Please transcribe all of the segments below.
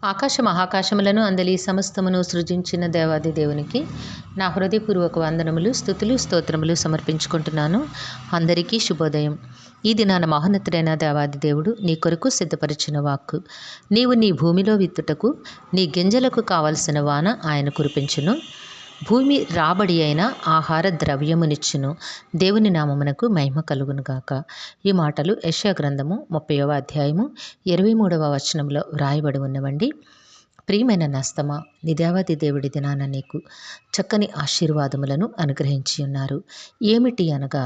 ఆకాశ మహాకాశములను అందలి సమస్తమును సృజించిన దేవాది దేవునికి నా హృదయపూర్వక వందనములు, స్తుతులు, స్తోత్రములు సమర్పించుకుంటున్నాను. అందరికీ శుభోదయం. ఈ దినాన మహోన్నతుడైన దేవాది దేవుడు నీ కొరకు సిద్ధపరిచిన వాక్కు, నీవు నీ భూమిలో విత్తుటకు నీ గింజలకు కావలసిన వాన ఆయన కురిపించును, భూమి రాబడి అయిన ఆహార ద్రవ్యమునిచ్చును, దేవుని నామమునకు మహిమ కలుగునుగాక. ఈ మాటలు యెషయా గ్రంథము 30వ అధ్యాయము 23వ వచనంలో వ్రాయబడి ఉన్నవండి. ప్రియమైన నస్తమా, నీ దేవాది దేవుడి దినాన నీకు చక్కని ఆశీర్వాదములను అనుగ్రహించి ఉన్నారు. ఏమిటి అనగా,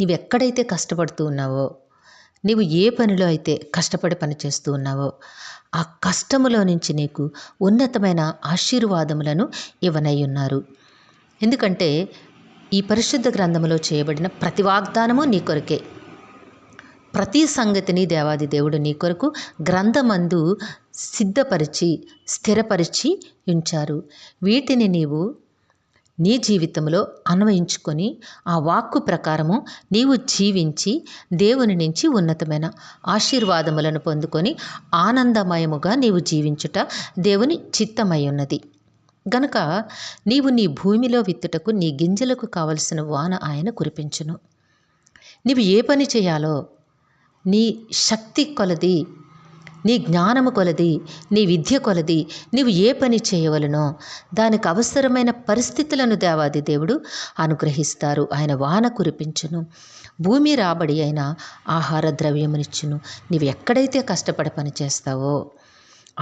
నీవెక్కడైతే కష్టపడుతూ ఉన్నావో, నీవు ఏ పనిలో అయితే కష్టపడి పని చేస్తూ ఉన్నావో, ఆ కష్టములో నుంచి నీకు ఉన్నతమైన ఆశీర్వాదములను ఇవ్వనై ఉన్నారు. ఎందుకంటే ఈ పరిశుద్ధ గ్రంథములో చేయబడిన ప్రతి వాగ్దానము నీ కొరకే. ప్రతి సంగతిని దేవాది దేవుడు నీ కొరకు గ్రంథమందు సిద్ధపరిచి స్థిరపరిచి ఉంచారు. వీటిని నీవు నీ జీవితంలో అన్వయించుకొని ఆ వాక్కు ప్రకారము నీవు జీవించి దేవుని నుంచి ఉన్నతమైన ఆశీర్వాదములను పొందుకొని ఆనందమయముగా నీవు జీవించుట దేవుని చిత్తమై ఉన్నది. గనుక నీవు నీ భూమిలో విత్తుటకు నీ గింజలకు కావలసిన వాన ఆయన కురిపించును. నీవు ఏ పని చేయాలో నీ శక్తి కొలది, నీ జ్ఞానము కొలది, నీ విద్య కొలది నీవు ఏ పని చేయవలనో దానికి అవసరమైన పరిస్థితులను దేవాది దేవుడు అనుగ్రహిస్తారు. ఆయన వాన కురిపించును, భూమి రాబడి అయిన ఆహార ద్రవ్యమునిచ్చును. నీవు ఎక్కడైతే కష్టపడి పని చేస్తావో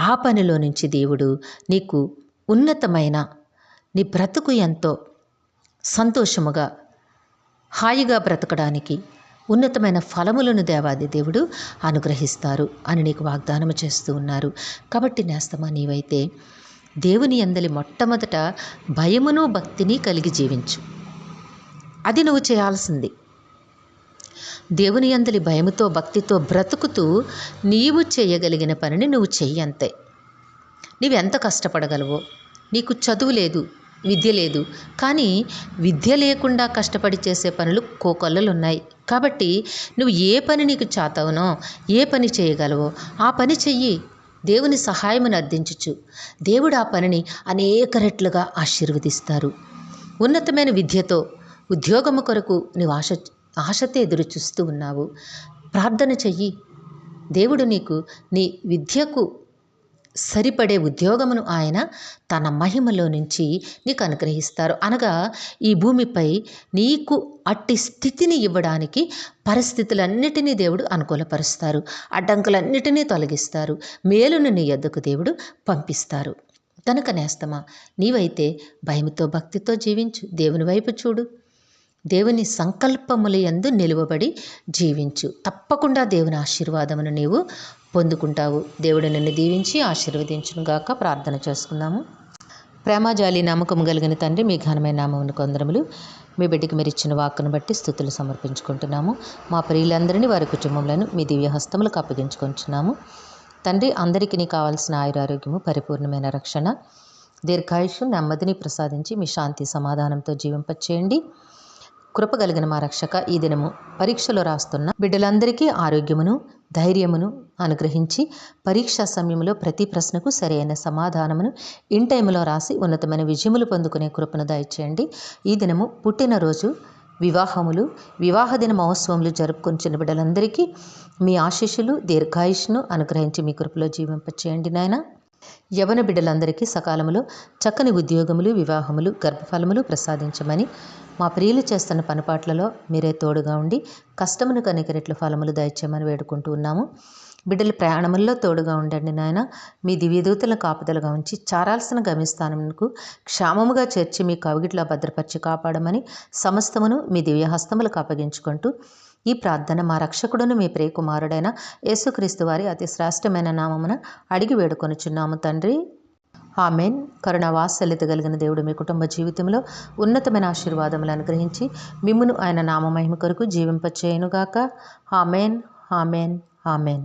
ఆ పనిలో నుంచి దేవుడు నీకు ఉన్నతమైన నీ బ్రతుకు ఎంతో సంతోషముగా హాయిగా బ్రతకడానికి ఉన్నతమైన ఫలములను దేవాది దేవుడు అనుగ్రహిస్తారు అని నీకు వాగ్దానము చేస్తూ ఉన్నారు. కాబట్టి నేస్తమా, నీవైతే దేవుని యందలి మొట్టమొదట భయమును భక్తిని కలిగి జీవించు. అది నువ్వు చేయాల్సింది. దేవుని యందలి భయముతో భక్తితో బ్రతుకుతూ నీవు చేయగలిగిన పనిని నువ్వు చెయ్యంతే. నీవెంత కష్టపడగలవో. నీకు చదువు లేదు, విద్య లేదు, కానీ విద్య లేకుండా కష్టపడి చేసే పనులు కోకొల్లలు ఉన్నాయి. కాబట్టి నువ్వు ఏ పని నీకు చేతవునో, ఏ పని చేయగలవో ఆ పని చెయ్యి. దేవుని సహాయమును అర్థించుచు దేవుడు ఆ పనిని అనేక రెట్లుగా ఆశీర్వదిస్తారు. ఉన్నతమైన విద్యతో ఉద్యోగము కొరకు నువ్వు ఆశతో ఎదురు చూస్తూ ఉన్నావు. ప్రార్థన చెయ్యి. దేవుడు నీకు నీ విద్యకు సరిపడే ఉద్యోగమును ఆయన తన మహిమలో నుంచి నీకు అనుగ్రహిస్తారు. అనగా ఈ భూమిపై నీకు అట్టి స్థితిని ఇవ్వడానికి పరిస్థితులన్నిటినీ దేవుడు అనుకూలపరుస్తారు. అడ్డంకులన్నిటినీ తొలగిస్తారు. మేలును నీ యొద్దకు దేవుడు పంపిస్తారు. కనుక నేస్తమా, నీవైతే భయముతో భక్తితో జీవించు. దేవుని వైపు చూడు. దేవుని సంకల్పముల యందు నిలువబడి జీవించు. తప్పకుండా దేవుని ఆశీర్వాదమును నీవు పొందుకుంటావు. దేవుడు నిన్ను దీవించి ఆశీర్వదించునుగాక. ప్రార్థన చేసుకుందాము. ప్రేమజాలి నమ్మకము కలిగిన తండ్రి, మీ ఘనమైన నామమును కొందరములు. మీ బిడ్డకి మీరు ఇచ్చిన వాక్కును బట్టి స్తుతులు సమర్పించుకుంటున్నాము. మా ప్రియులందరినీ వారి కుటుంబములను మీ దివ్య హస్తములకు అప్పగించుకుంటున్నాము. తండ్రి, అందరికీ నీ కావాల్సిన ఆయురారోగ్యము, పరిపూర్ణమైన రక్షణ, దీర్ఘాయుష్యం, నెమ్మదిని ప్రసాదించి మీ శాంతి సమాధానంతో జీవింపచేయండి. కృప కలిగిన మా రక్షక, ఈ దినము పరీక్షలో రాస్తున్న బిడ్డలందరికీ ఆరోగ్యమును, ధైర్యమును అనుగ్రహించి పరీక్షా సమయంలో ప్రతి ప్రశ్నకు సరైన సమాధానమును ఇన్ టైంలో రాసి ఉన్నతమైన విజయములు పొందుకునే కృపను దయచేయండి. ఈ దినము పుట్టినరోజు, వివాహములు, వివాహ దిన మహోత్సవములు జరుపుకొంచిన బిడ్డలందరికీ మీ ఆశీస్సులు, దీర్ఘాయుష్ను అనుగ్రహించి మీ కృపలో జీవింపచేయండి నాయన. యవన బిడ్డలందరికీ సకాలంలో చక్కని ఉద్యోగములు, వివాహములు, గర్భఫలములు ప్రసాదించమని, మా ప్రియులు చేస్తున్న పనిపాట్లలో మీరే తోడుగా ఉండి కష్టమును కనికరెట్లు ఫలములు దయచేయమని వేడుకుంటూ ఉన్నాము. బిడ్డల ప్రయాణముల్లో తోడుగా ఉండండి నాయన. మీ దివ్యదూతలను కాపుదలుగా ఉంచి చారాల్సిన గమ్యస్థానమునకు క్షేమముగా చేర్చి మీ కవిగిట్లో భద్రపరిచి కాపాడమని సమస్తమును మీ దివ్య హస్తములకు అప్పగించుకుంటూ ఈ ప్రార్థన మా రక్షకుడును మీ ప్రియకుమారుడైన యేసుక్రీస్తు వారి అతి శ్రేష్టమైన నామమున అడిగి వేడుకొనుచున్నాము తండ్రి. ఆమెన్. కరుణావాత్సల్యత కలిగిన దేవుడు మీ కుటుంబ జీవితంలో ఉన్నతమైన ఆశీర్వాదములు అనుగ్రహించి మిమ్మును ఆయన నామ మహిమ కొరకు జీవింపచేయునుగాక. Amen, amen, amen.